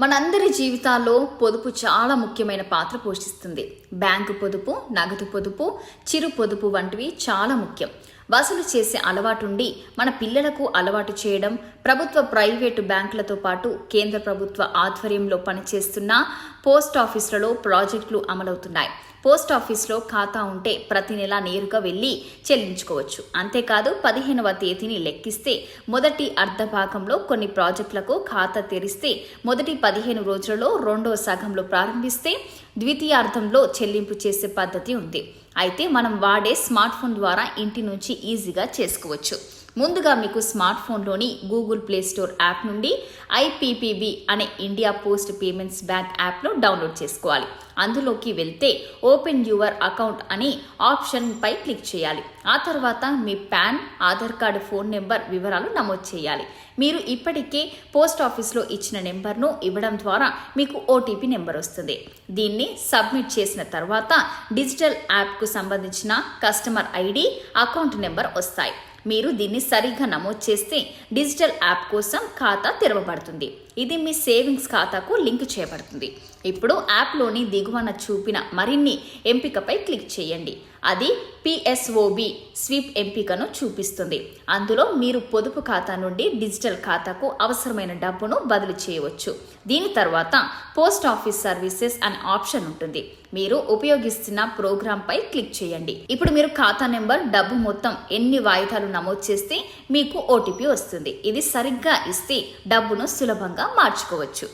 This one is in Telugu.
మనందరి జీవితాల్లో పొదుపు చాలా ముఖ్యమైన పాత్ర పోషిస్తుంది. బ్యాంకు పొదుపు, నగదు పొదుపు, చిరు పొదుపు వంటివి చాలా ముఖ్యం. వసూలు చేసే అలవాటుండి మన పిల్లలకు అలవాటు చేయడం, ప్రభుత్వ ప్రైవేటు బ్యాంకులతో పాటు కేంద్ర ప్రభుత్వ ఆధ్వర్యంలో పనిచేస్తున్న పోస్ట్ ఆఫీసులలో ప్రాజెక్టులు అమలవుతున్నాయి. పోస్ట్ ఆఫీస్లో ఖాతా ఉంటే ప్రతి నెల నేరుగా వెళ్లి చెల్లించుకోవచ్చు. అంతేకాదు 15వ తేదీని లెక్కిస్తే మొదటి అర్ధ భాగంలో కొన్ని ప్రాజెక్టులకు ఖాతా తెరిస్తే మొదటి 15 రోజులలో రెండో సగంలో ప్రారంభిస్తే ద్వితీయార్థంలో చెల్లింపు చేసే పద్ధతి ఉంది. అయితే మనం వాడే స్మార్ట్ ఫోన్ ద్వారా ఇంటి నుంచి ఈజీగా చేసుకోవచ్చు. ముందుగా మీకు స్మార్ట్ ఫోన్లోని గూగుల్ ప్లే స్టోర్ యాప్ నుండి ఐపీపీబీ అనే ఇండియా పోస్ట్ పేమెంట్స్ బ్యాంక్ యాప్ను డౌన్లోడ్ చేసుకోవాలి. అందులోకి వెళ్తే ఓపెన్ యువర్ అకౌంట్ అనే ఆప్షన్పై క్లిక్ చేయాలి. ఆ తర్వాత మీ PAN, Aadhaar card, phone number వివరాలు నమోదు చేయాలి. మీరు ఇప్పటికే పోస్ట్ ఆఫీస్లో ఇచ్చిన నెంబర్ను ఇవ్వడం ద్వారా మీకు ఓటీపీ నెంబర్ వస్తుంది. దీన్ని సబ్మిట్ చేసిన తర్వాత డిజిటల్ యాప్కు సంబంధించిన కస్టమర్ ఐడి, అకౌంట్ నెంబర్ వస్తాయి. మీరు దీన్ని సరిగ్గా నమోదు చేస్తే డిజిటల్ యాప్ కోసం ఖాతా తెరవబడుతుంది. ఇది మీ సేవింగ్స్ ఖాతాకు లింక్ చేయబడుతుంది. ఇప్పుడు యాప్లోని దిగువన చూపిన మరిన్ని ఎంపికపై క్లిక్ చేయండి. అది పిఎస్ఓబి స్వీప్ ఎంపికను చూపిస్తుంది. అందులో మీరు పొదుపు ఖాతా నుండి డిజిటల్ ఖాతాకు అవసరమైన డబ్బును బదిలీ చేయవచ్చు. దీని తర్వాత పోస్ట్ ఆఫీస్ సర్వీసెస్ అనే ఆప్షన్ ఉంటుంది. మీరు ఉపయోగిస్తున్న ప్రోగ్రాంపై క్లిక్ చేయండి. ఇప్పుడు మీరు ఖాతా నెంబర్, డబ్బు మొత్తం, ఎన్ని వాయిదాలు నమోదు చేస్తే మీకు ఓటీపీ వస్తుంది. ఇది సరిగ్గా ఇస్తే డబ్బును సులభంగా మార్చుకోవచ్చు.